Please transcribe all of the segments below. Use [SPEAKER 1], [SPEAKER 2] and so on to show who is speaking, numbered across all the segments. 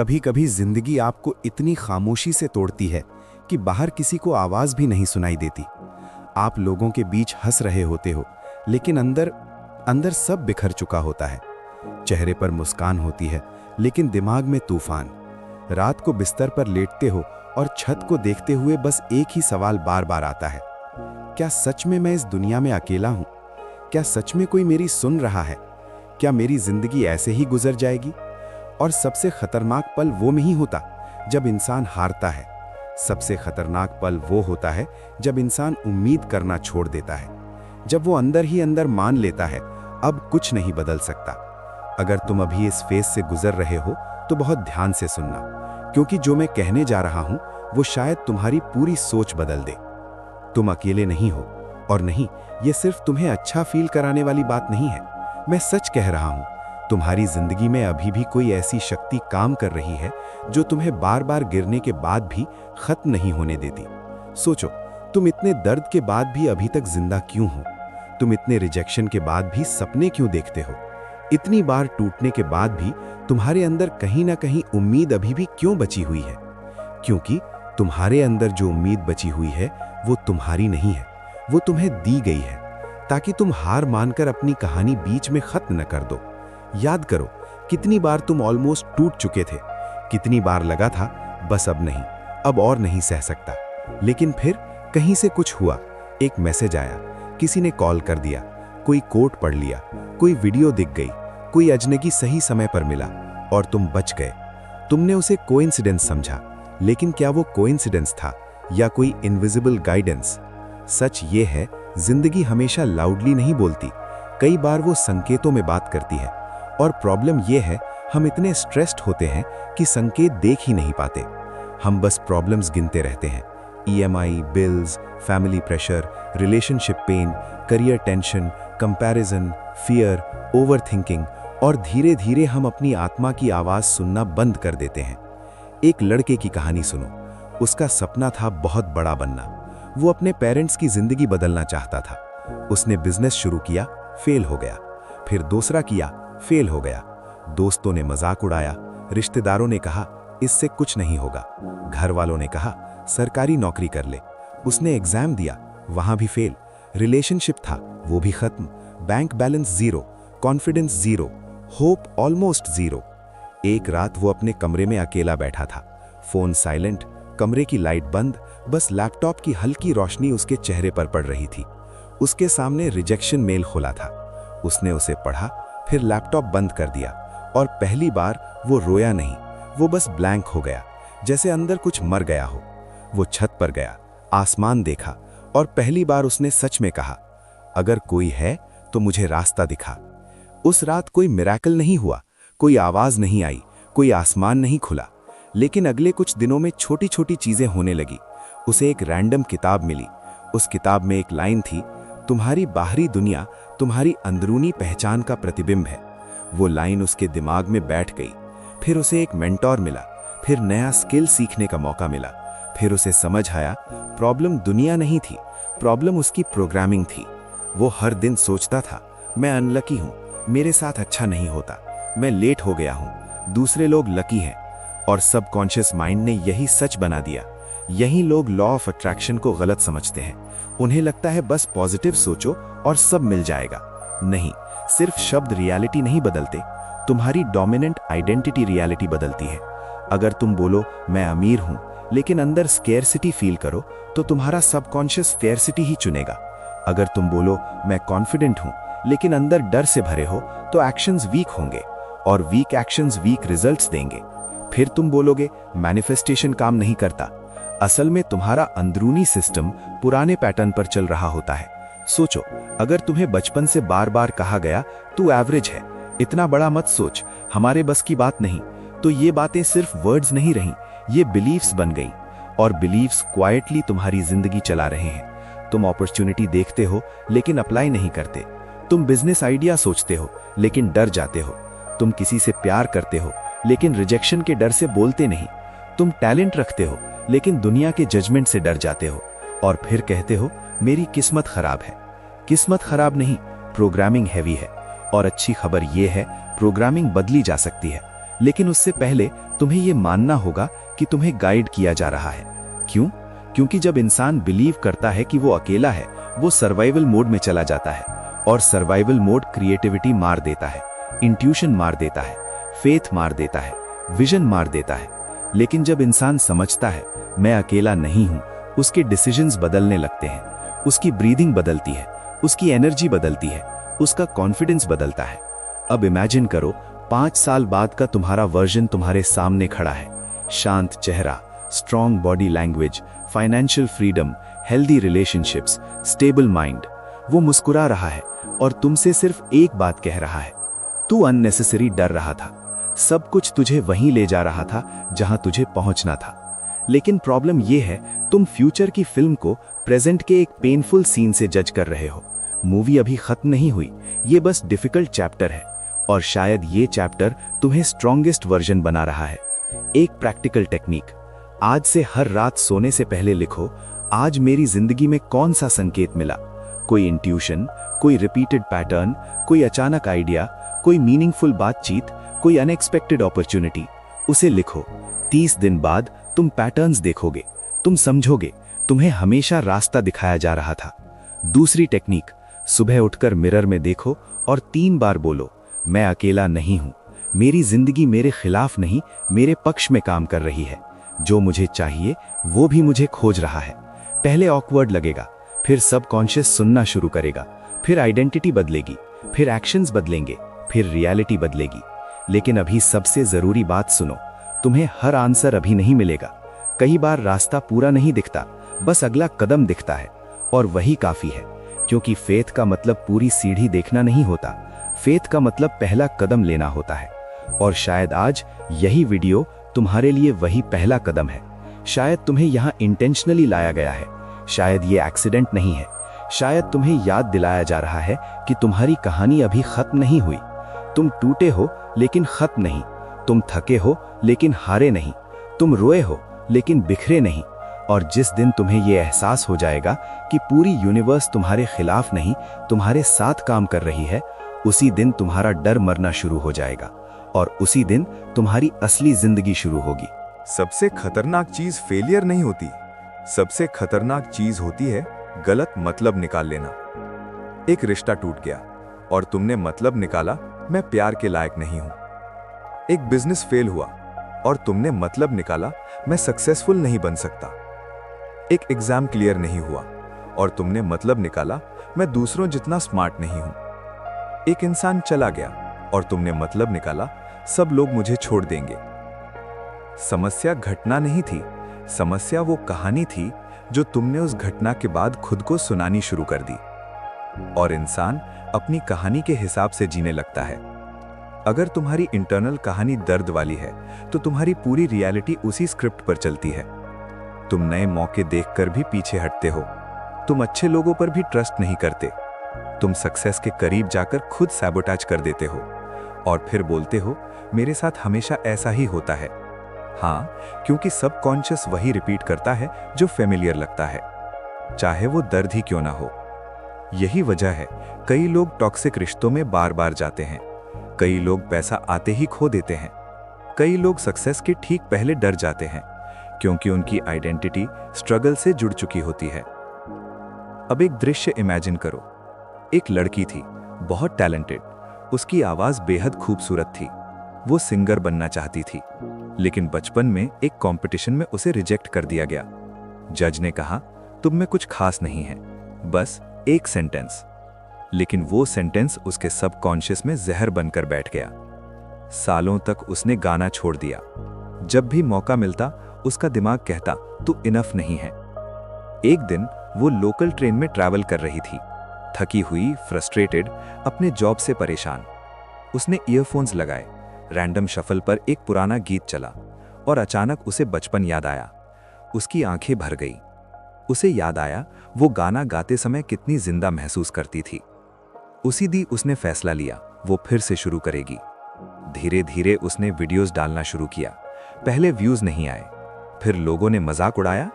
[SPEAKER 1] कभी कभी जिंदगी आपको इतनी खामोशी से तोड़ती है कि बाहर किसी को आवाज भी नहीं सुनाई देती। आप लोगों के बीच हंस रहे होते हो, लेकिन अंदर अंदर सब बिखर चुका होता है। चेहरे पर मुस्कान होती है, लेकिन दिमाग में तूफान। रात को बिस्तर पर लेटते हो और छत को देखते हुए बस एक ही सवाल बार बार आता है, क्या सच में मैं इस दुनिया में अकेला हूं? क्या सच में कोई मेरी सुन रहा है? क्या मेरी जिंदगी ऐसे ही गुजर जाएगी? और सबसे खतरनाक पल वो नहीं होता जब इंसान हारता है। सबसे खतरनाक पल वो होता है जब इंसान उम्मीद करना छोड़ देता है, जब वो अंदर ही अंदर मान लेता है अब कुछ नहीं बदल सकता। अगर तुम अभी इस फेज से गुजर रहे हो तो बहुत ध्यान से सुनना, क्योंकि जो मैं कहने जा रहा हूं वो शायद तुम्हारी पूरी सोच बदल दे। तुम अकेले नहीं हो, और नहीं, ये सिर्फ तुम्हें अच्छा फील कराने वाली बात नहीं है। मैं सच कह रहा हूं, तुम्हारी जिंदगी में अभी भी कोई ऐसी शक्ति काम कर रही है जो तुम्हें बार बार गिरने के बाद भी खत्म नहीं होने देती। सोचो, तुम इतने दर्द के बाद भी अभी तक जिंदा क्यों हो? तुम इतने रिजेक्शन के बाद भी सपने क्यों देखते हो? इतनी बार टूटने के बाद भी तुम्हारे अंदर कहीं ना कहीं उम्मीद अभी भी क्यों बची हुई है? क्योंकि तुम्हारे अंदर जो उम्मीद बची हुई है वो तुम्हारी नहीं है, वो तुम्हें दी गई है, ताकि तुम हार मानकर अपनी कहानी बीच में खत्म न कर दो। याद करो, कितनी बार तुम ऑलमोस्ट टूट चुके थे, कितनी बार लगा था बस अब नहीं, अब और नहीं सह सकता। लेकिन फिर कहीं से कुछ हुआ, एक मैसेज आया, किसी ने कॉल कर दिया, कोई कोट पढ़ लिया, कोई वीडियो दिख गई, कोई अजनबी सही समय पर मिला और तुम बच गए। तुमने उसे कोइंसिडेंस समझा, लेकिन क्या वो कोइंसिडेंस था या कोई इनविजिबल गाइडेंस? सच ये है, जिंदगी हमेशा लाउडली नहीं बोलती, कई बार वो संकेतों में बात करती है। और प्रॉब्लम ये है, हम इतने स्ट्रेस्ड होते हैं कि संकेत देख ही नहीं पाते। हम बस प्रॉब्लम्स गिनते रहते हैं, EMI, bills, family pressure, relationship pain, career tension, comparison, fear, overthinking, और धीरे धीरे हम अपनी आत्मा की आवाज सुनना बंद कर देते हैं। एक लड़के की कहानी सुनो। उसका सपना था बहुत बड़ा बनना। वो अपने पेरेंट्स की जिंदगी बदलना चाहता था। उसने बिजनेस शुरू किया, फेल हो गया, फिर दूसरा किया, फेल हो गया। दोस्तों ने मजाक उड़ाया, रिश्तेदारों ने कहा इससे कुछ नहीं होगा, घर वालों ने कहा सरकारी नौकरी कर ले। उसने एग्जाम दिया, वहां भी फेल। रिलेशनशिप था, वो भी खत्म। Bank balance zero, confidence zero, hope almost zero. एक रात वो अपने कमरे में अकेला बैठा था, फोन साइलेंट, कमरे की लाइट बंद, बस लैपटॉप की हल्की रोशनी उसके चेहरे पर पड़ रही थी। उसके सामने रिजेक्शन मेल खुला था। उसने उसे पढ़ा, फिर लैपटॉप बंद कर दिया, और पहली बार वो रोया नहीं, वो बस ब्लैंक हो गया, जैसे अंदर कुछ मर गया हो। वो छत पर गया, आसमान देखा, और पहली बार उसने सच में कहा, अगर कोई है तो मुझे रास्ता दिखा। उस रात कोई मिरेकल नहीं हुआ, कोई आवाज नहीं आई, कोई आसमान नहीं खुला, लेकिन अगले कुछ दिनों में छोटी छोटी चीजें होने लगी। उसे एक रैंडम किताब मिली। उस किताब में एक लाइन थी, तुम्हारी बाहरी दुनिया तुम्हारी अंदरूनी पहचान का प्रतिबिंब है। वो लाइन उसके दिमाग में बैठ गई। फिर उसे एक मेंटोर मिला, फिर नया स्किल सीखने का मौका मिला। फिर उसे समझ आया, प्रॉब्लम दुनिया नहीं थी, प्रॉब्लम उसकी प्रोग्रामिंग थी। वो हर दिन सोचता था, मैं अनलकी हूं, मेरे साथ अच्छा नहीं होता, मैं लेट हो गया हूं, दूसरे लोग लकी हैं। और सबकॉन्शियस माइंड ने यही सच बना दिया। यही लोग लॉ ऑफ अट्रैक्शन को गलत समझते हैं। उन्हें लगता है बस पॉजिटिव सोचो और सब मिल जाएगा। नहीं, सिर्फ शब्द रियलिटी नहीं बदलते, तुम्हारी डोमिनेंट आइडेंटिटी रियलिटी बदलती है। अगर तुम बोलो मैं अमीर हूं, लेकिन अंदर स्केर्सिटी फील करो, तो तुम्हारा सबकॉन्शियस स्केर्सिटी ही चुनेगा। अगर तुम बोलो मैं कॉन्फिडेंट हूं, लेकिन अंदर डर से भरे हो, तो एक्शंस वीक होंगे, और वीक एक्शंस वीक रिजल्ट्स देंगे। फिर तुम बोलोगे मैनिफेस्टेशन काम नहीं करता। असल में तुम्हारा अंदरूनी सिस्टम पुराने पैटर्न पर चल रहा होता है। सोचो, अगर तुम्हें बचपन से बार बार कहा गया तू एवरेज है, इतना बड़ा मत सोच, हमारे बस की बात नहीं, तो ये बातें सिर्फ वर्ड्स नहीं रहीं, ये बिलीफ्स बन गई। और बिलीफ्स क्वाइटली तुम्हारी जिंदगी चला रहे हैं। तुम अपॉर्चुनिटी देखते हो लेकिन अप्लाई नहीं करते। तुम बिजनेस आइडिया सोचते हो लेकिन डर जाते हो। तुम किसी से प्यार करते हो लेकिन रिजेक्शन के डर से बोलते नहीं। तुम टैलेंट रखते हो लेकिन दुनिया के जजमेंट से डर जाते हो, और फिर कहते हो मेरी किस्मत खराब है। किस्मत खराब नहीं, प्रोग्रामिंग हैवी है। और अच्छी खबर यह है, प्रोग्रामिंग बदली जा सकती है। लेकिन उससे पहले तुम्हें ये मानना होगा कि तुम्हें गाइड किया जा रहा है। क्यों? क्योंकि जब इंसान बिलीव करता है कि वो अकेला है, वो सर्वाइवल मोड में चला जाता है, और सर्वाइवल मोड क्रिएटिविटी मार देता है, इंट्यूशन मार देता है, फेथ मार देता है, विजन मार देता है। लेकिन जब इंसान समझता है मैं अकेला नहीं हूं, उसके डिसीजंस बदलने लगते हैं, उसकी ब्रीदिंग बदलती है, उसकी एनर्जी बदलती है, उसका कॉन्फिडेंस बदलता है। अब इमेजिन करो 5 साल बाद का तुम्हारा वर्जन तुम्हारे सामने खड़ा है, शांत चेहरा, strong body language, financial freedom, healthy relationships, stable mind. वो मुस्कुरा रहा है और तुमसे सिर्फ एक बात कह रहा है, तू अननेसेसरी डर रहा था, सब कुछ तुझे वहीं ले जा रहा था जहां तुझे पहुंचना था। लेकिन प्रॉब्लम यह है, तुम फ्यूचर की फिल्म को प्रेजेंट के एक पेनफुल सीन से जज कर रहे हो। मूवी अभी खत्म नहीं हुई, ये बस डिफिकल्ट चैप्टर है, और शायद ये चैप्टर तुम्हें स्ट्रॉन्गेस्ट वर्जन बना रहा है। एक प्रैक्टिकल टेक्निक, आज से हर रात सोने से पहले लिखो, आज मेरी जिंदगी में कौन सा संकेत मिला, कोई इंट्यूशन, कोई रिपीटेड पैटर्न, कोई अचानक आइडिया, कोई मीनिंगफुल बातचीत, कोई अनएक्सपेक्टेड अपॉर्चुनिटी। उसे लिखो। 30 दिन बाद तुम पैटर्न्स देखोगे, तुम समझोगे तुम्हें हमेशा रास्ता दिखाया जा रहा था। दूसरी टेक्निक, सुबह उठकर मिरर में देखो और 3 बार बोलो, मैं अकेला नहीं हूं, मेरी जिंदगी मेरे खिलाफ नहीं, मेरे पक्ष में काम कर रही है। जो मुझे चाहिए वो भी मुझे खोज रहा है। पहले ऑकवर्ड लगेगा, फिर सबकॉन्शियस सुनना शुरू करेगा, फिर आइडेंटिटी बदलेगी, फिर एक्शंस बदलेंगे, फिर रियलिटी बदलेगी। लेकिन अभी सबसे जरूरी बात सुनो, तुम्हें हर आंसर अभी नहीं मिलेगा। कई बार रास्ता पूरा नहीं दिखता, बस अगला कदम दिखता है, और वही काफी है। क्योंकि फेथ का मतलब पूरी सीढ़ी देखना नहीं होता, फेथ का मतलब पहला कदम लेना होता है। और शायद आज यही वीडियो तुम्हारे लिए वही पहला कदम है। शायद तुम्हें यहाँ इंटेंशनली लाया गया है, शायद ये एक्सीडेंट नहीं है, शायद तुम्हें याद दिलाया जा रहा है कि तुम्हारी कहानी अभी खत्म नहीं हुई। तुम टूटे हो लेकिन खत्म नहीं, तुम थके हो लेकिन हारे नहीं, तुम रोए हो लेकिन बिखरे नहीं। और जिस दिन तुम्हें यह एहसास हो जाएगा कि पूरी यूनिवर्स तुम्हारे खिलाफ नहीं, तुम्हारे साथ काम कर रही है, उसी दिन तुम्हारा डर मरना शुरू हो जाएगा, और उसी दिन तुम्हारी असली जिंदगी शुरू होगी।
[SPEAKER 2] सबसे खतरनाक चीज फेलियर नहीं होती, सबसे खतरनाक चीज होती है गलत मतलब निकाल लेना। एक रिश्ता टूट गया और तुमने मतलब निकाला, मैं प्यार के लायक नहीं हूं। एक बिजनेस फेल हुआ और तुमने मतलब निकाला, मैं सक्सेसफुल नहीं बन सकता। एक एग्जाम क्लियर नहीं हुआ और तुमने मतलब निकाला, मैं दूसरों जितना स्मार्ट नहीं हूं। एक इंसान चला गया और तुमने मतलब निकाला, सब लोग मुझे छोड़ देंगे। समस्या घटना नहीं थी, समस्या वो कहानी थी जो तुमने उस घटना के बाद खुद को सुनानी शुरू कर दी। और इंसान अपनी कहानी के हिसाब से जीने लगता है। अगर तुम्हारी इंटरनल कहानी दर्द वाली है तो तुम्हारी पूरी रियलिटी उसी स्क्रिप्ट पर चलती है। तुम नए मौके देखकर भी पीछे हटते हो, तुम अच्छे लोगों पर भी ट्रस्ट नहीं करते, तुम सक्सेस के करीब जाकर खुद सैबोटाज कर देते हो और फिर बोलते हो मेरे साथ हमेशा ऐसा ही होता है। हाँ, क्योंकि सबकॉन्शियस वही रिपीट करता है जो फेमिलियर लगता है, चाहे वो दर्द ही क्यों ना हो। यही वजह है कई लोग टॉक्सिक रिश्तों में बार बार जाते हैं, कई लोग पैसा आते ही खो देते हैं, कई लोग सक्सेस के ठीक पहले डर जाते हैं, क्योंकि उनकी आइडेंटिटी स्ट्रगल से जुड़ चुकी होती है। अब एक दृश्य इमेजिन करो। एक लड़की थी, बहुत टैलेंटेड, उसकी आवाज बेहद खूबसूरत थी, वो सिंगर बनना चाहती थी, लेकिन बचपन में एक कंपटीशन में उसे रिजेक्ट कर दिया गया। जज ने कहा तुम में कुछ खास नहीं है, बस एक सेंटेंस। लेकिन वो सेंटेंस उसके सबकॉन्शियस में जहर बनकर बैठ गया। सालों तक उसने गाना छोड़ दिया। जब भी मौका मिलता उसका दिमाग कहता तू इनफ नहीं है। एक दिन वो लोकल ट्रेन में ट्रैवल कर रही थी, थकी हुई, फ्रस्ट्रेटेड, अपने जॉब से परेशान। उसने ईयरफोन्स लगाए, रैंडम शफल पर एक पुराना गीत चला और अचानक उसे बचपन याद आया। उसकी आंखें भर गई। उसे याद आया वो गाना गाते समय कितनी जिंदा महसूस करती थी। उसी दी उसने फैसला लिया वो फिर से शुरू करेगी। धीरे धीरे उसने वीडियोस डालना शुरू किया। पहले व्यूज नहीं आए, फिर लोगों ने मजाक उड़ाया,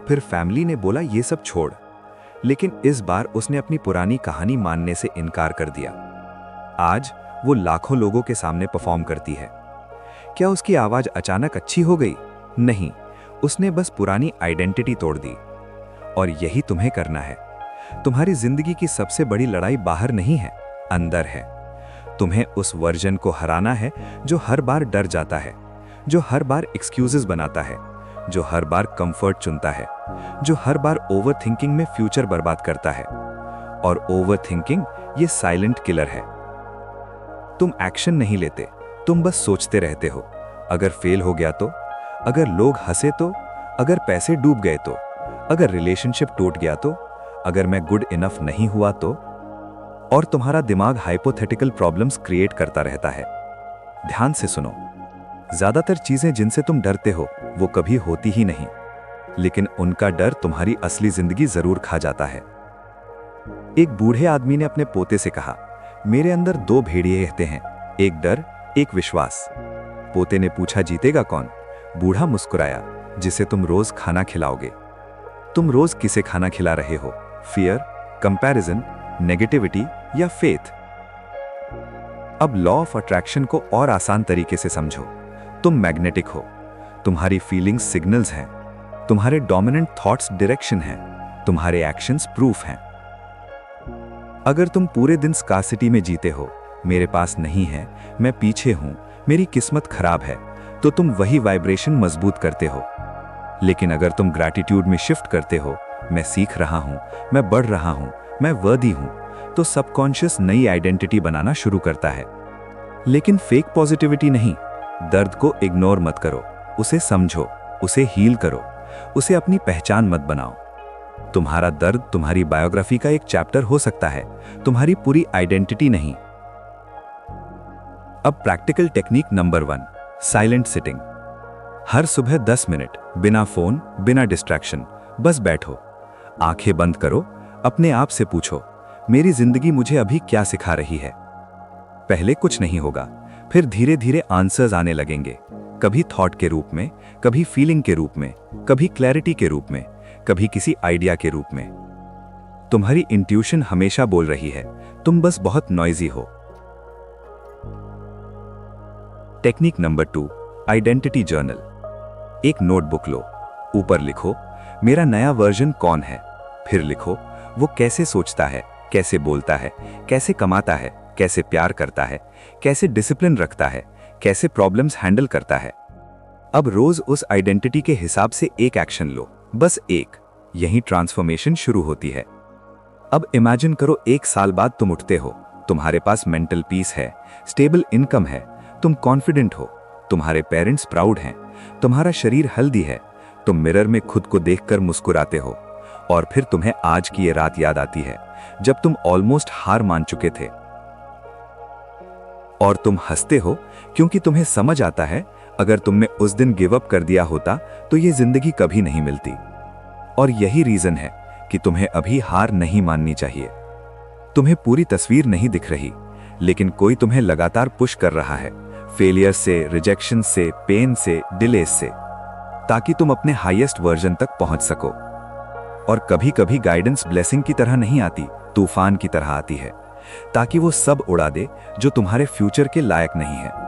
[SPEAKER 2] फिर फैमिली ने बोला ये सब छोड़। लेकिन इस बार उसने अपनी पुरानी कहानी मानने से इनकार कर दिया। आज वो लाखों लोगों के सामने परफॉर्म करती है। क्या उसकी आवाज अचानक अच्छी हो गई? नहीं, उसने बस पुरानी आइडेंटिटी तोड़ दी। और यही तुम्हें करना है। तुम्हारी जिंदगी की सबसे बड़ी लड़ाई बाहर नहीं है, अंदर है। तुम्हें उस वर्जन को हराना है जो हर बार डर जाता है, जो हर बार एक्सक्यूजेस बनाता है, जो हर बार कंफर्ट चुनता है, जो हर बार ओवर थिंकिंग में फ्यूचर बर्बाद करता है। और ओवर थिंकिंग ये साइलेंट किलर है। तुम एक्शन नहीं लेते, तुम बस सोचते रहते हो। अगर फेल हो गया तो, अगर लोग हंसे तो, अगर पैसे डूब गए तो, अगर रिलेशनशिप टूट गया तो, अगर मैं गुड इनफ नहीं हुआ तो। और तुम्हारा दिमाग हाइपोथेटिकल प्रॉब्लम्स क्रिएट करता रहता है। ध्यान से सुनो, ज्यादातर चीजें जिनसे तुम डरते हो वो कभी होती ही नहीं, लेकिन उनका डर तुम्हारी असली जिंदगी जरूर खा जाता है। एक बूढ़े आदमी ने अपने पोते से कहा, मेरे अंदर दो भेड़िए रहते हैं, एक डर, एक विश्वास। पोते ने पूछा, जीतेगा कौन? बूढ़ा मुस्कुराया, जिसे तुम रोज खाना खिलाओगे। तुम रोज किसे खाना खिला रहे हो? फियर, कंपैरिजन, नेगेटिविटी या फेथ? अब लॉ ऑफ अट्रैक्शन को और आसान तरीके से समझो। तुम मैग्नेटिक हो, तुम्हारी फीलिंग्स सिग्नल्स हैं, तुम्हारे डोमिनेंट थॉट्स डायरेक्शन हैं, तुम्हारे एक्शंस प्रूफ हैं। अगर तुम पूरे दिन स्कार्सिटी में जीते हो, मेरे पास नहीं है, मैं पीछे हूं, मेरी किस्मत खराब है, तो तुम वही वाइब्रेशन मजबूत करते हो। लेकिन अगर तुम ग्रैटिट्यूड में शिफ्ट करते हो, मैं सीख रहा हूं, मैं बढ़ रहा हूं, मैं वर्दी हूं, तो सबकॉन्शियस नई आइडेंटिटी बनाना शुरू करता है। लेकिन फेक पॉजिटिविटी नहीं। दर्द को इग्नोर मत करो, उसे समझो, उसे हील करो, उसे अपनी पहचान मत बनाओ। तुम्हारा दर्द तुम्हारी बायोग्राफी का एक चैप्टर हो सकता है, तुम्हारी पूरी आइडेंटिटी नहीं। अब practical technique number 1, silent sitting. हर सुबह 10 मिनट बिना फोन, बिना डिस्ट्रैक्शन, बस बैठो, आंखें बंद करो, अपने आप से पूछो, मेरी जिंदगी मुझे अभी क्या सिखा रही है? पहले कुछ नहीं होगा, फिर धीरे धीरे आंसर्स आने लगेंगे। कभी थॉट के रूप में, कभी फीलिंग के रूप में, कभी क्लैरिटी के रूप में, कभी किसी आइडिया के रूप में। तुम्हारी इंट्यूशन हमेशा बोल रही है, तुम बस बहुत नॉइजी हो। Technique number 2, identity journal. एक नोटबुक लो, ऊपर लिखो, मेरा नया वर्जन कौन है। फिर लिखो, वो कैसे सोचता है, कैसे बोलता है, कैसे कमाता है, कैसे प्यार करता है, कैसे डिसिप्लिन रखता है, कैसे प्रॉब्लम्स हैंडल करता है। अब रोज उस आइडेंटिटी के हिसाब से एक एक्शन लो, बस एक। यही ट्रांसफॉर्मेशन शुरू होती है। अब इमेजिन करो, 1 साल बाद तुम उठते हो, तुम्हारे पास मेंटल पीस है, स्टेबल इनकम है, तुम कॉन्फिडेंट हो, तुम्हारे पेरेंट्स प्राउड हैं, तुम्हारा शरीर हेल्दी है, तुम मिरर में खुद को देखकर मुस्कुराते हो। और फिर तुम्हें आज की ये रात याद आती है, जब तुम ऑलमोस्ट हार मान चुके थे। और तुम हंसते हो, क्योंकि तुम्हें समझ आता है, अगर तुमने उस दिन गिव अप कर दिया होता तो ये जिंदगी कभी नहीं मिलती। और यही रीजन है कि तुम्हें अभी हार नहीं माननी चाहिए। तुम्हें पूरी तस्वीर नहीं दिख रही, लेकिन कोई तुम्हें लगातार पुश कर रहा है, फेलियर से, रिजेक्शन से, पेन से, डिले से, ताकि तुम अपने हाईएस्ट वर्जन तक पहुंच सको। और कभी कभी गाइडेंस ब्लेसिंग की तरह नहीं आती, तूफान की तरह आती है, ताकि वो सब उड़ा दे जो तुम्हारे फ्यूचर के लायक नहीं है।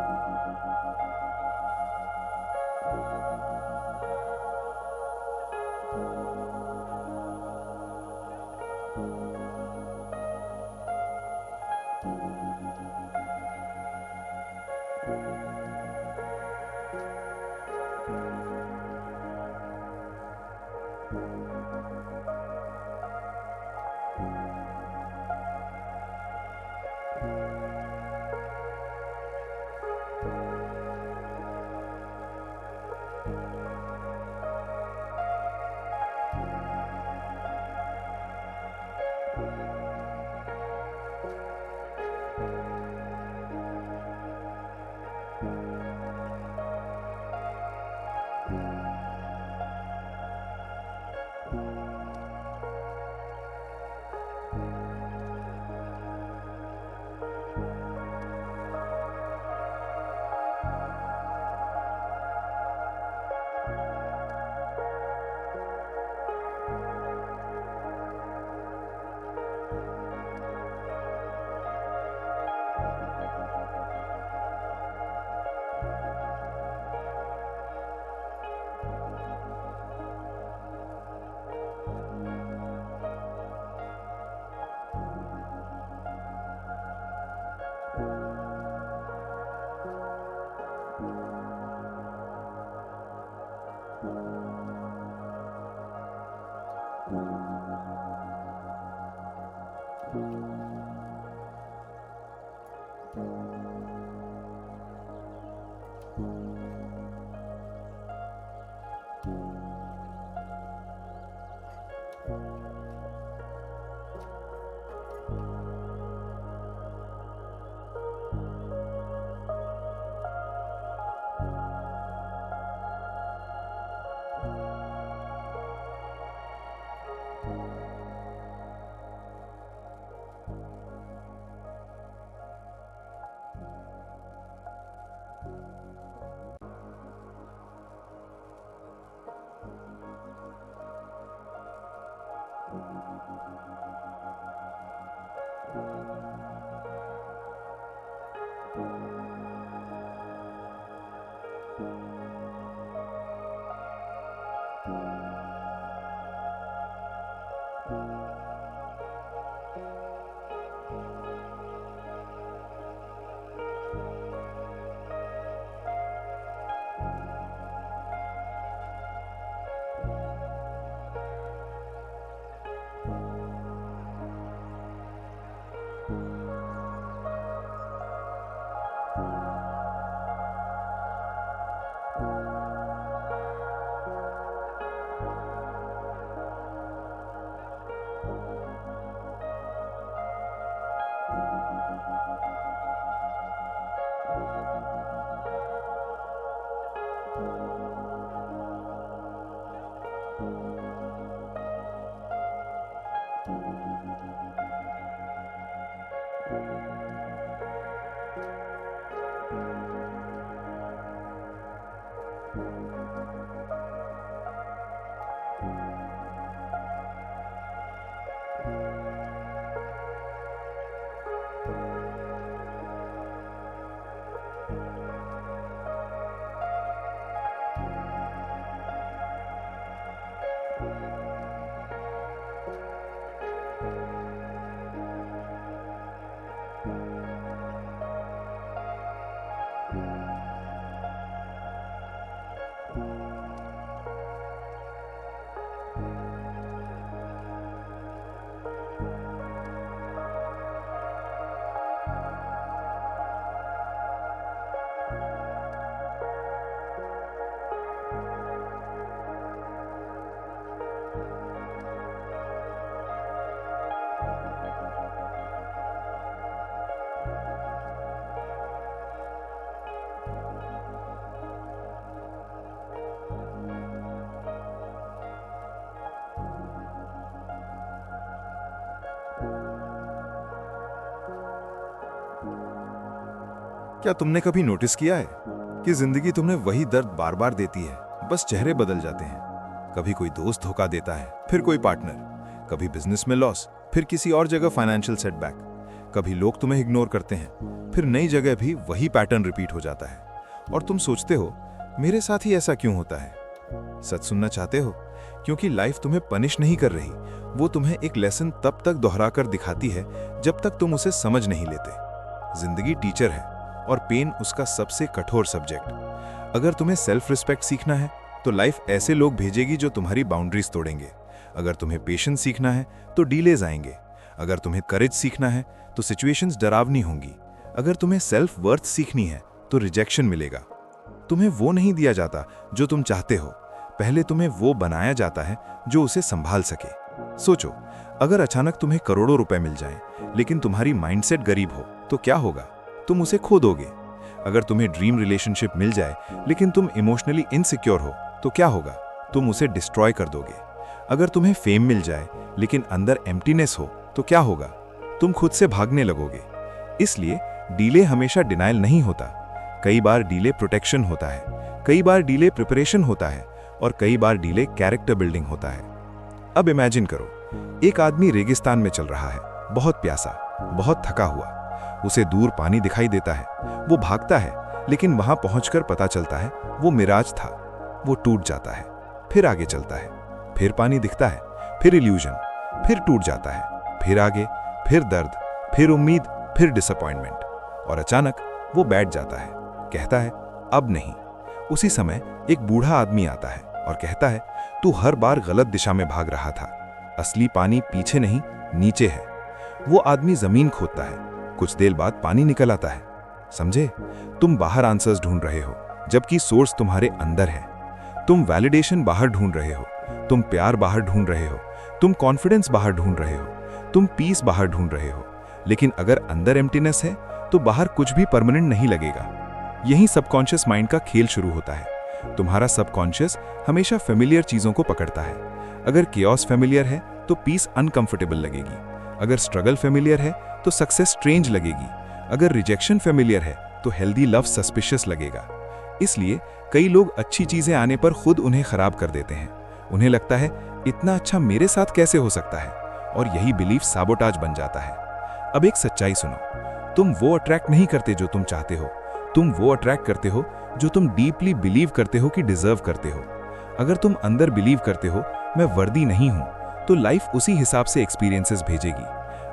[SPEAKER 2] क्या तुमने कभी नोटिस किया है कि जिंदगी तुम्हें वही दर्द बार बार देती है, बस चेहरे बदल जाते हैं। कभी कोई दोस्त धोखा देता है, फिर कोई पार्टनर, कभी बिजनेस में लॉस, फिर किसी और जगह फाइनेंशियल सेटबैक, कभी लोग तुम्हें इग्नोर करते हैं, फिर नई जगह भी वही पैटर्न रिपीट हो जाता है। और तुम सोचते हो मेरे साथ ही ऐसा क्यों होता है। सच सुनना चाहते हो? क्योंकि लाइफ तुम्हें पनिश नहीं कर रही, वो तुम्हें एक लेसन तब तक दोहरा कर दिखाती है जब तक तुम उसे समझ नहीं लेते। जिंदगी टीचर है और पेन उसका सबसे कठोर सब्जेक्ट। अगर तुम्हें सेल्फ रिस्पेक्ट सीखना है तो लाइफ ऐसे लोग भेजेगी जो तुम्हारी बाउंड्रीज तोड़ेंगे। अगर तुम्हें पेशेंस सीखना है तो डीलेज आएंगे। अगर तुम्हें करेज सीखना है तो सिचुएशंस डरावनी होंगी। अगर तुम्हें सेल्फ वर्थ सीखनी है तो रिजेक्शन मिलेगा। तुम्हें वो नहीं दिया जाता जो तुम चाहते हो, पहले तुम्हें वो बनाया जाता है जो उसे संभाल सके। सोचो, अगर अचानक तुम्हें करोड़ों रुपए मिल जाएं, लेकिन तुम्हारी माइंडसेट गरीब हो तो क्या होगा? तुम उसे खो दोगे। अगर तुम्हें ड्रीम रिलेशनशिप मिल जाए लेकिन तुम इमोशनली इनसिक्योर हो तो क्या होगा? तुम उसे डिस्ट्रॉय कर दोगे। अगर तुम्हें फेम मिल जाए लेकिन अंदर एम्प्टीनेस हो तो क्या होगा? तुम खुद से भागने लगोगे। इसलिए डीले हमेशा डिनायल नहीं होता। कई बार डीले प्रोटेक्शन होता है, कई बार डीले प्रिपरेशन होता है और कई बार डीले कैरेक्टर बिल्डिंग होता है। अब इमेजिन करो, एक आदमी रेगिस्तान में चल रहा है, बहुत प्यासा, बहुत थका हुआ। उसे दूर पानी दिखाई देता है, वो भागता है, लेकिन वहां पहुंचकर पता चलता है वो मिराज था। वो टूट जाता है, फिर आगे चलता है, फिर पानी दिखता है, फिर इल्यूजन, फिर टूट जाता है, फिर आगे, फिर दर्द, फिर उम्मीद, फिर डिसअपॉइंटमेंट, और अचानक वो बैठ जाता है, कहता है अब नहीं। उसी समय एक बूढ़ा आदमी आता है,
[SPEAKER 3] और कहता है, तू हर बार गलत दिशा में भाग रहा था। असली पानी पीछे नहीं, नीचे है। वो आदमी जमीन खोदता है, कुछ देर बाद पानी निकल आता है। समझे? तुम बाहर आंसर्स ढूंढ रहे हो, जबकि सोर्स तुम्हारे अंदर है। तुम वैलिडेशन बाहर ढूंढ रहे हो, तुम प्यार बाहर ढूंढ रहे हो, तुम कॉन्फिडेंस बाहर ढूंढ रहे हो, तुम पीस बाहर ढूंढ रहे हो। लेकिन अगर अंदर एम्प्टीनेस है तो बाहर कुछ भी परमानेंट नहीं लगेगा। यही सबकॉन्शियस माइंड का खेल शुरू होता है। तुम्हारा सबकॉन्शियस हमेशा फेमिलियर चीजों को पकड़ता है। अगर केओस फेमिलियर है तो पीस अनकंफर्टेबल लगेगी। अगर स्ट्रगल फेमिलियर है तो सक्सेस स्ट्रेंज लगेगी। अगर रिजेक्शन फेमिलियर है तो हेल्दी लव सस्पिशियस लगेगा। इसलिए कई लोग अच्छी चीजें आने पर खुद उन्हें खराब कर देते हैं। उन्हें लगता है इतना अच्छा मेरे साथ कैसे हो सकता है, और यही बिलीफ साबोटाज बन जाता है। अब एक सच्चाई सुनो, तुम वो अट्रैक्ट नहीं करते जो तुम चाहते हो, तुम वो अट्रैक्ट करते हो जो तुम डीपली बिलीव करते हो कि डिजर्व करते हो। अगर तुम अंदर बिलीव करते हो मैं वर्दी नहीं हूं, तो लाइफ उसी हिसाब से एक्सपीरियंसेस भेजेगी।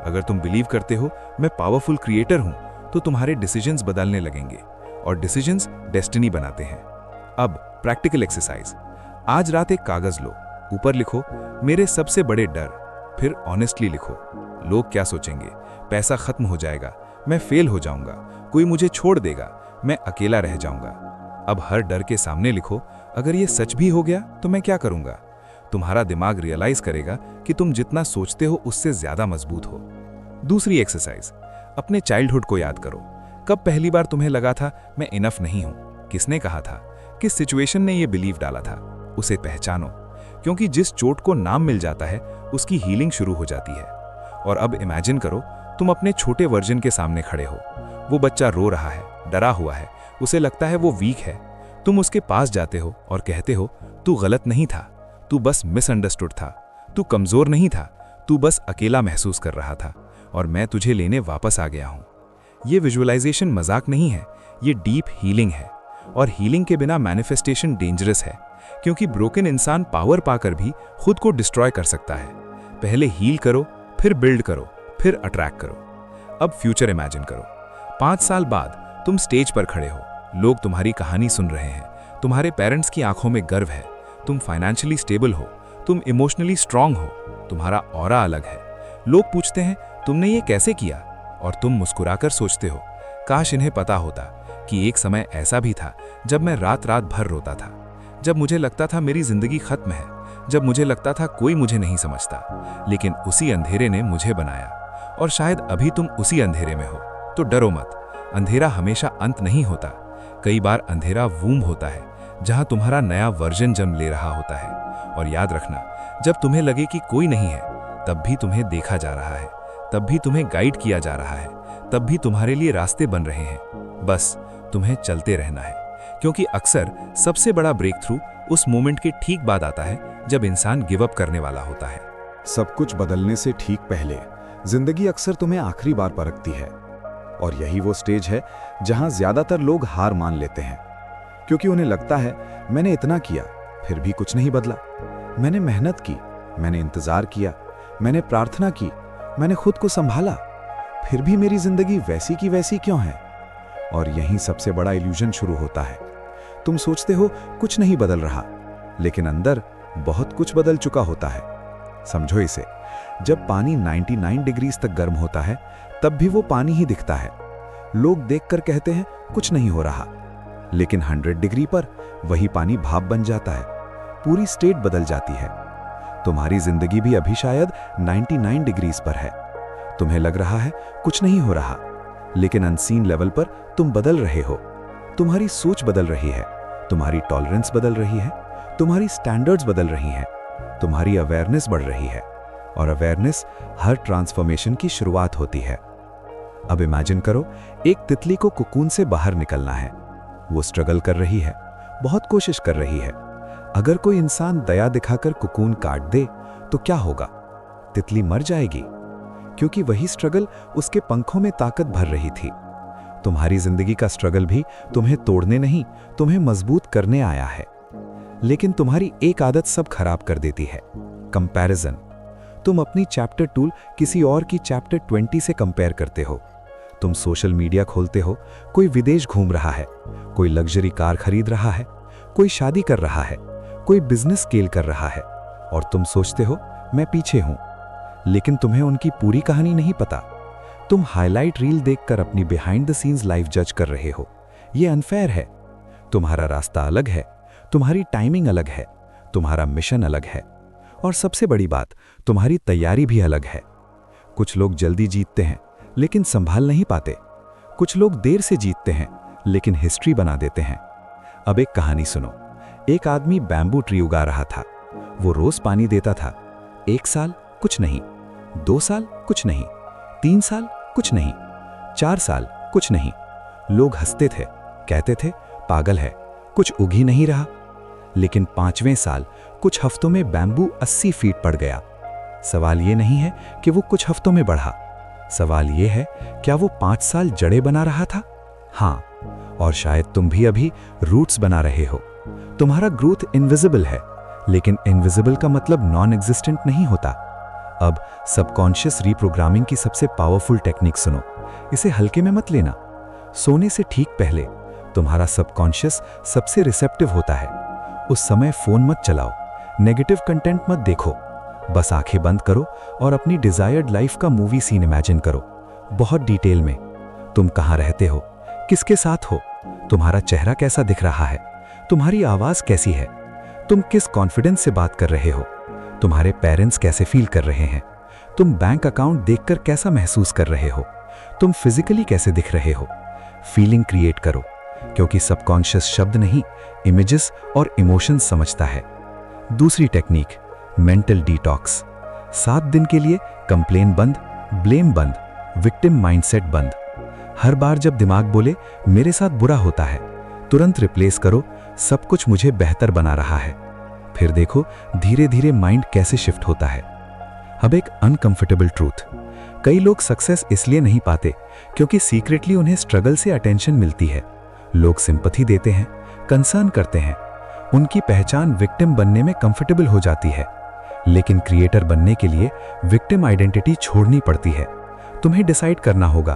[SPEAKER 3] अगर तुम बिलीव करते हो मैं पावरफुल क्रिएटर हूं, तो तुम्हारे डिसीजंस बदलने लगेंगे, और डिसीजंस डेस्टिनी बनाते हैं। अब प्रैक्टिकल एक्सरसाइज। आज रात एक कागज लो, ऊपर लिखो मेरे सबसे बड़े डर, फिर ऑनेस्टली लिखो लोग क्या सोचेंगे, पैसा खत्म हो जाएगा, मैं फेल हो जाऊंगा, कोई मुझे छोड़ देगा, मैं अकेला रह जाऊंगा। अब हर डर के सामने लिखो अगर ये सच भी हो गया तो मैं क्या करूंगा। तुम्हारा दिमाग रियलाइज करेगा कि तुम जितना सोचते हो उससे ज्यादा मजबूत हो। दूसरी एक्सरसाइज, अपने चाइल्डहुड को याद करो। कब पहली बार तुम्हें लगा था मैं इनफ नहीं हूं? किसने कहा था? किस सिचुएशन ने यह बिलीव डाला था? उसे पहचानो, क्योंकि जिस चोट को नाम मिल जाता है उसकी हीलिंग शुरू हो जाती है। और अब इमेजिन करो तुम अपने छोटे वर्जन के सामने खड़े हो। वो बच्चा रो रहा है, डरा हुआ है, उसे लगता है वो वीक है। तुम उसके पास जाते हो और कहते हो तू गलत नहीं था, तू बस मिसअंडरस्टूड था, तू कमजोर नहीं था, तू बस अकेला महसूस कर रहा था, और मैं तुझे लेने वापस आ गया हूं। ये विजुअलाइजेशन मजाक नहीं है, ये डीप हीलिंग है। और हीलिंग के बिना मैनिफेस्टेशन डेंजरस है, क्योंकि ब्रोकन इंसान पावर पाकर भी खुद को डिस्ट्रॉय कर सकता है। पहले हील करो, फिर बिल्ड करो, फिर अट्रैक्ट करो। अब फ्यूचर इमेजिन करो। 5 साल बाद तुम स्टेज पर खड़े हो, लोग तुम्हारी कहानी सुन रहे हैं, तुम्हारे पेरेंट्स की आंखों में गर्व है, तुम फाइनेंशियली स्टेबल हो, तुम इमोशनली स्ट्रांग हो, तुम्हारा ऑरा अलग है। लोग पूछते हैं तुमने ये कैसे किया, और तुम मुस्कुराकर सोचते हो काश इन्हें पता होता कि एक समय ऐसा भी था जब मैं रात रात भर रोता था, जब मुझे लगता था मेरी जिंदगी खत्म है, जब मुझे लगता था कोई मुझे नहीं समझता, लेकिन उसी अंधेरे ने मुझे बनाया। और शायद अभी तुम उसी अंधेरे में हो, तो डरो मत। अंधेरा हमेशा अंत नहीं होता। कई बार अंधेरा वूम होता है, जहां तुम्हारा नया वर्जन जन्म ले रहा होता है। और याद रखना, जब तुम्हें लगे कि कोई नहीं है, तब भी तुम्हें देखा जा रहा है, तब भी तुम्हें गाइड किया जा रहा है, तब भी तुम्हारे लिए रास्ते बन रहे हैं। बस तुम्हें चलते रहना है, क्योंकि अक्सर सबसे बड़ा ब्रेक थ्रू उस मोमेंट के ठीक बाद आता है जब इंसान गिव अप करने वाला होता है।
[SPEAKER 1] सब कुछ बदलने से ठीक पहले जिंदगी अक्सर तुम्हें आखिरी बार परखती है, और यही वो स्टेज है जहां ज्यादातर लोग हार मान लेते हैं, क्योंकि उन्हें लगता है मैंने इतना किया फिर भी कुछ नहीं बदला। मैंने मेहनत की, मैंने इंतजार किया, मैंने प्रार्थना की, मैंने खुद को संभाला, फिर भी मेरी जिंदगी वैसी की वैसी क्यों है। और यहीं सबसे बड़ा इल्यूजन शुरू होता है। तुम सोचते हो कुछ नहीं बदल रहा, लेकिन अंदर बहुत कुछ बदल चुका होता है। समझो इसे, जब पानी 99 डिग्रीज तक गर्म होता है तब भी वो पानी ही दिखता है। लोग देखकर कहते हैं कुछ नहीं हो रहा, लेकिन 100 डिग्री पर वही पानी भाप बन जाता है, पूरी स्टेट बदल जाती है। तुम्हारी जिंदगी भी अभी शायद 99 डिग्रीज पर है। तुम्हें लग रहा है कुछ नहीं हो रहा, लेकिन अनसीन लेवल पर तुम बदल रहे हो। तुम्हारी सोच बदल रही है, तुम्हारी टॉलरेंस बदल रही है, तुम्हारी स्टैंडर्ड्स बदल रही हैं, तुम्हारी अवेयरनेस बढ़ रही है, और अवेयरनेस हर ट्रांसफॉर्मेशन की शुरुआत होती है। अब इमेजिन करो, एक तितली को कोकून से बाहर निकलना है। वो स्ट्रगल कर रही है, बहुत कोशिश कर रही है। अगर कोई इंसान दया दिखाकर कोकून काट दे तो क्या होगा? तितली मर जाएगी, क्योंकि वही स्ट्रगल उसके पंखों में ताकत भर रही थी। तुम्हारी जिंदगी का स्ट्रगल भी तुम्हें तोड़ने नहीं, तुम्हें मजबूत करने आया है। लेकिन तुम्हारी एक आदत सब खराब कर देती है, कंपैरिजन। तुम अपनी चैप्टर 2 किसी और की चैप्टर 20 से कंपेयर करते हो। तुम सोशल मीडिया खोलते हो, कोई विदेश घूम रहा है, कोई लग्जरी कार खरीद रहा है, कोई शादी कर रहा है, कोई बिजनेस स्केल कर रहा है और तुम सोचते हो मैं पीछे हूं, लेकिन तुम्हें उनकी पूरी कहानी नहीं पता। तुम हाईलाइट रील देखकर अपनी बिहाइंड द सीन्स लाइफ जज कर रहे हो। ये अनफेयर है। तुम्हारा रास्ता अलग है, तुम्हारी टाइमिंग अलग है, तुम्हारा मिशन अलग है, और सबसे बड़ी बात, तुम्हारी तैयारी भी अलग है। कुछ लोग जल्दी जीतते हैं लेकिन संभाल नहीं पाते। कुछ लोग देर से जीतते हैं लेकिन हिस्ट्री बना देते हैं। अब एक कहानी सुनो। एक आदमी बैम्बू ट्री उगा रहा था। वो रोज पानी देता था। 1 साल कुछ नहीं, 2 साल कुछ नहीं, 3 साल कुछ नहीं, 4 साल कुछ नहीं। लोग हंसते थे, कहते थे पागल है, कुछ उग ही नहीं रहा। लेकिन 5वें साल कुछ हफ्तों में बैम्बू 80 फीट बढ़ गया। सवाल ये नहीं है कि वो कुछ हफ्तों में बढ़ा, सवाल ये है क्या वो 5 साल जड़ें बना रहा था? हाँ, और शायद तुम भी अभी रूट्स बना रहे हो। तुम्हारा ग्रोथ इनविजिबल है, लेकिन इनविजिबल का मतलब नॉन एग्जिस्टेंट नहीं होता। अब सबकॉन्शियस रीप्रोग्रामिंग की सबसे पावरफुल टेक्निक सुनो। इसे हल्के में मत लेना। सोने से ठीक पहले तुम्हारा सबकॉन्शियस सबसे रिसेप्टिव होता है। उस समय फोन मत चलाओ, नेगेटिव कंटेंट मत देखो। बस आंखें बंद करो और अपनी डिजायर्ड लाइफ का मूवी सीन इमेजिन करो, बहुत डिटेल में। तुम कहाँ रहते हो, किसके साथ हो, तुम्हारा चेहरा कैसा दिख रहा है, तुम्हारी आवाज कैसी है, तुम किस कॉन्फिडेंस से बात कर रहे हो, तुम्हारे पेरेंट्स कैसे फील कर रहे हैं, तुम बैंक अकाउंट देखकर कैसा महसूस कर रहे हो, तुम फिजिकली कैसे दिख रहे हो। फीलिंग क्रिएट करो, क्योंकि सबकॉन्शियस शब्द नहीं, इमेजेस और इमोशंस समझता है। दूसरी टेक्निक, मेंटल डिटॉक्स। 7 दिन के लिए कंप्लेन बंद, ब्लेम बंद, विक्टिम माइंडसेट बंद। हर बार जब दिमाग बोले मेरे साथ बुरा होता है, तुरंत रिप्लेस करो सब कुछ मुझे बेहतर बना रहा है। फिर देखो धीरे धीरे माइंड कैसे शिफ्ट होता है। अब एक अनकंफर्टेबल ट्रूथ, कई लोग सक्सेस इसलिए नहीं पाते क्योंकि सीक्रेटली उन्हें स्ट्रगल से अटेंशन मिलती है। लोग सिंपैथी देते हैं, कंसर्न करते हैं, उनकी पहचान विक्टिम बनने में कंफर्टेबल हो जाती है। लेकिन क्रिएटर बनने के लिए विक्टिम आइडेंटिटी छोड़नी पड़ती है। तुम्हें डिसाइड करना होगा,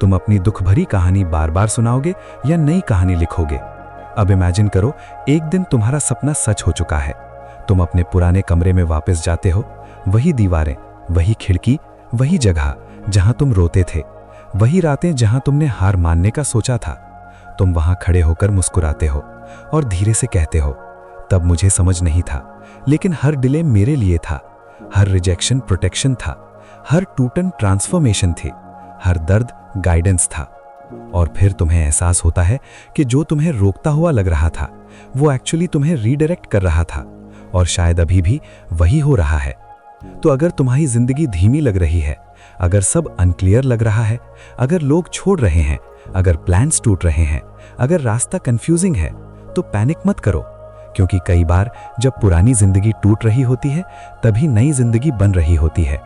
[SPEAKER 1] तुम अपनी दुख भरी कहानी बार बार सुनाओगे या नई कहानी लिखोगे। अब इमेजिन करो एक दिन तुम्हारा सपना सच हो चुका है। तुम अपने पुराने कमरे में वापस जाते हो, वही दीवारें, वही खिड़की, वही जगह जहां तुम रोते थे, वही रातें जहां तुमने हार मानने का सोचा था। तुम वहां खड़े होकर मुस्कुराते हो और धीरे से कहते हो, तब मुझे समझ नहीं था, लेकिन हर डिले मेरे लिए था, हर रिजेक्शन प्रोटेक्शन था, हर टूटन ट्रांसफॉर्मेशन थी, हर दर्द गाइडेंस था। और फिर तुम्हें एहसास होता है कि जो तुम्हें रोकता हुआ लग रहा था वो एक्चुअली तुम्हें रीडायरेक्ट कर रहा था, और शायद अभी भी वही हो रहा है। तो अगर तुम्हारी जिंदगी धीमी लग रही है, अगर सब अनक्लियर लग रहा है, अगर लोग छोड़ रहे हैं, अगर प्लान्स टूट रहे हैं, अगर रास्ता कंफ्यूजिंग है, तो पैनिक मत करो, क्योंकि कई बार जब पुरानी जिंदगी टूट रही होती है तभी नई जिंदगी बन रही होती है।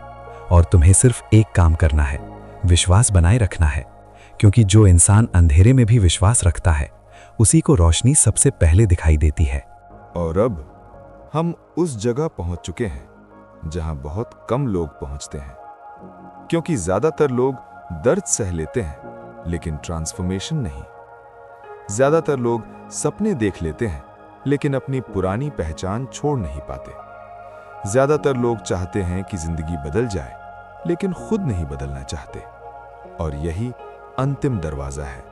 [SPEAKER 1] और तुम्हें सिर्फ एक काम करना है, विश्वास बनाए रखना है, क्योंकि जो इंसान अंधेरे में भी विश्वास रखता है उसी को रोशनी सबसे पहले दिखाई देती है।
[SPEAKER 2] और अब हम उस जगह पहुंच चुके हैं जहां बहुत कम लोग पहुंचते हैं, क्योंकि ज्यादातर लोग दर्द सह लेते हैं लेकिन ट्रांसफॉर्मेशन नहीं। ज्यादातर लोग सपने देख लेते हैं लेकिन अपनी पुरानी पहचान छोड़ नहीं पाते। ज्यादातर लोग चाहते हैं कि जिंदगी बदल जाए लेकिन खुद नहीं बदलना चाहते। और यही अंतिम दरवाजा है।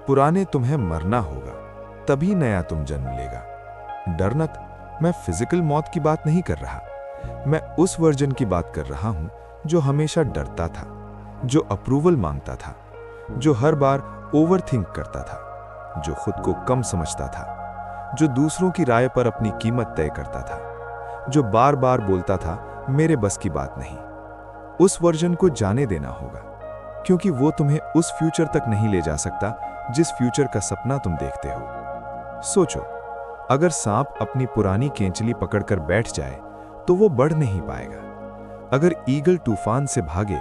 [SPEAKER 2] पुराने तुम्हें मरना होगा, तभी नया तुम जन्म लेगा। डरनत, मैं फिजिकल मौत की बात नहीं कर रहा, मैं उस वर्जन की बात कर रहा हूं जो हमेशा डरता था, जो अप्रूवल मांगता था, जो हर बार ओवरथिंक करता था, जो खुद को कम समझता था, जो दूसरों की राय पर अपनी कीमत तय करता था, जो बार बार बोलता था मेरे बस की बात नहीं। उस वर्जन को जाने देना होगा, क्योंकि वो तुम्हें उस फ्यूचर तक नहीं ले जा सकता जिस फ्यूचर का सपना तुम देखते हो। सोचो, अगर सांप अपनी पुरानी केंचली पकड़कर बैठ जाए तो वो बढ़ नहीं पाएगा। अगर ईगल तूफान से भागे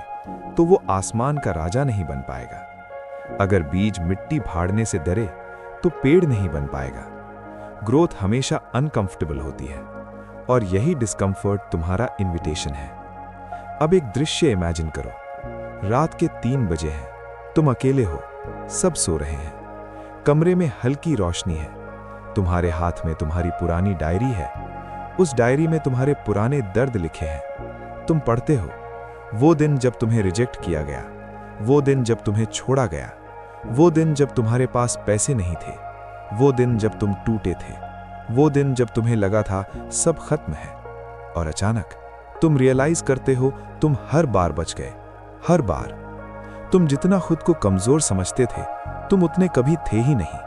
[SPEAKER 2] तो वो आसमान का राजा नहीं बन पाएगा। अगर बीज मिट्टी फाड़ने से डरे तो पेड़ नहीं बन पाएगा। ग्रोथ हमेशा अनकंफर्टेबल होती है, और यही डिस्कंफर्ट तुम्हारा इन्विटेशन है। अब एक दृश्य इमेजिन करो। रात के 3 बजे हैं, तुम अकेले हो, सब सो रहे हैं, कमरे में हल्की रोशनी है, तुम्हारे हाथ में तुम्हारी पुरानी डायरी है। उस डायरी में तुम्हारे पुराने दर्द लिखे हैं। तुम पढ़ते हो, वो दिन जब तुम्हें रिजेक्ट किया गया, वो दिन जब तुम्हें छोड़ा गया, वो दिन जब तुम्हारे पास पैसे नहीं थे, वो दिन जब तुम टूटे थे, वो दिन जब तुम्हें लगा था सब खत्म है। और अचानक तुम रियलाइज करते हो तुम हर बार बच गए, हर बार। तुम जितना खुद को कमजोर समझते थे, तुम उतने कभी थे ही नहीं।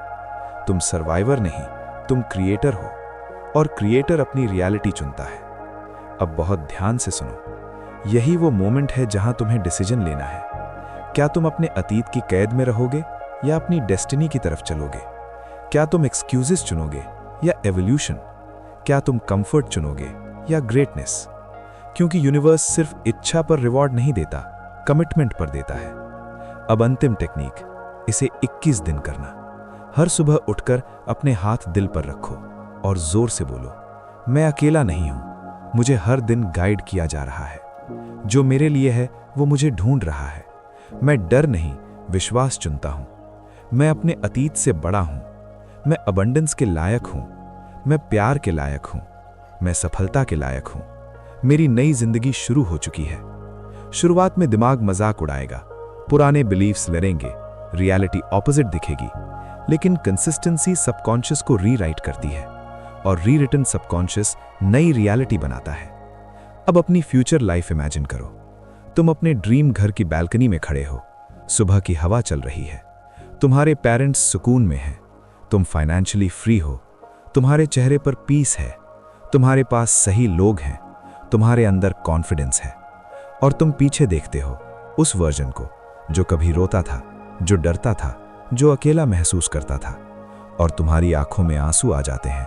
[SPEAKER 2] तुम सर्वाइवर नहीं, तुम क्रिएटर हो, और क्रिएटर अपनी रियलिटी चुनता है। अब बहुत ध्यान से सुनो, यही वो मोमेंट है जहां तुम्हें डिसीजन लेना है। क्या तुम अपने अतीत की कैद में रहोगे या अपनी डेस्टिनी की तरफ चलोगे? क्या तुम एक्सक्यूजेस चुनोगे या एवोल्यूशन? क्या तुम कंफर्ट चुनोगे या ग्रेटनेस? क्योंकि यूनिवर्स सिर्फ इच्छा पर रिवॉर्ड नहीं देता, कमिटमेंट पर देता है। अब अंतिम टेक्निक, इसे 21 दिन करना। हर सुबह उठकर अपने हाथ दिल पर रखो और जोर से बोलो, मैं अकेला नहीं हूं, मुझे हर दिन गाइड किया जा रहा है। जो मेरे लिए है वो मुझे ढूंढ रहा है। मैं डर नहीं, विश्वास चुनता हूं। मैं अपने अतीत से बड़ा हूं। मैं अबंडेंस के लायक हूं। मैं प्यार के लायक हूं। मैं सफलता के लायक हूं। मेरी नई जिंदगी शुरू हो चुकी है। शुरुआत में दिमाग मजाक उड़ाएगा, पुराने बिलीफ्स लड़ेंगे, रियलिटी ऑपोजिट दिखेगी, लेकिन कंसिस्टेंसी सबकॉन्शियस को रीराइट करती है और रीरिटन सबकॉन्शियस नई रियलिटी बनाता है। अब अपनी फ्यूचर लाइफ इमेजिन करो। तुम अपने ड्रीम घर की बैल्कनी में खड़े हो, सुबह की हवा चल रही है, तुम्हारे पेरेंट्स सुकून में हैं, तुम फाइनेंशियली फ्री हो, तुम्हारे चेहरे पर पीस है, तुम्हारे पास सही लोग हैं, तुम्हारे अंदर कॉन्फिडेंस है, और तुम पीछे देखते हो उस वर्जन को जो कभी रोता था, जो डरता था, जो अकेला महसूस करता था, और तुम्हारी आंखों में आंसू आ जाते हैं,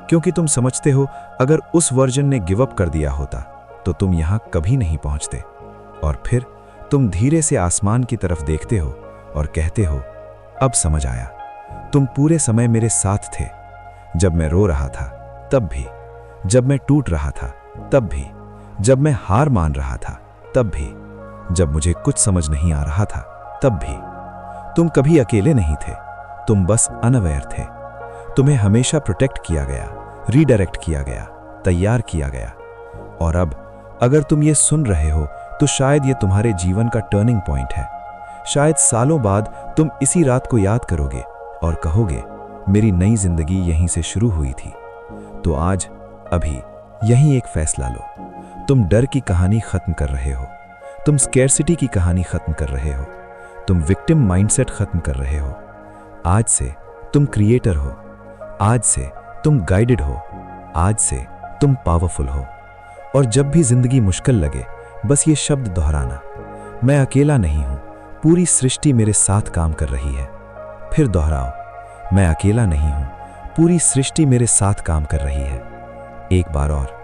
[SPEAKER 2] क्योंकि तुम समझते हो अगर उस वर्जन ने गिव अप कर दिया होता तो तुम यहां कभी नहीं पहुंचते। और फिर तुम धीरे से आसमान की तरफ देखते हो और कहते हो, अब समझ आया, तुम पूरे समय मेरे साथ थे। जब मैं रो रहा था तब भी, जब मैं टूट रहा था तब भी, जब मैं हार मान रहा था तब भी, जब मुझे कुछ समझ नहीं आ रहा था तब भी। तुम कभी अकेले नहीं थे, तुम बस अनअवेयर थे। तुम्हें हमेशा प्रोटेक्ट किया गया, रीडायरेक्ट किया गया, तैयार किया गया। और अब अगर तुम ये सुन रहे हो तो शायद ये तुम्हारे जीवन का टर्निंग पॉइंट है। शायद सालों बाद तुम इसी रात को याद करोगे और कहोगे, मेरी नई जिंदगी यहीं से शुरू हुई थी। तो आज, अभी, यहीं एक फैसला लो। तुम डर की कहानी खत्म कर रहे हो, तुम स्कैरसिटी की कहानी खत्म कर रहे हो, तुम विक्टिम माइंडसेट खत्म कर रहे हो। आज से तुम क्रिएटर हो, आज से तुम गाइडेड हो, आज से तुम पावरफुल हो। और जब भी जिंदगी मुश्किल लगे, बस ये शब्द दोहराना, मैं अकेला नहीं हूं, पूरी सृष्टि मेरे साथ काम कर रही है। फिर दोहराओ, मैं अकेला नहीं हूं, पूरी सृष्टि मेरे साथ काम कर रही है। एक बार और,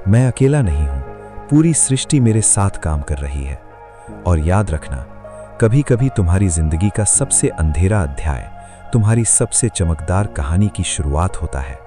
[SPEAKER 2] मैं अकेला नहीं हूं, पूरी सृष्टि मेरे साथ काम कर रही है। और याद रखना, कभी कभी तुम्हारी जिंदगी का सबसे अंधेरा अध्याय तुम्हारी सबसे चमकदार कहानी की शुरुआत होता है।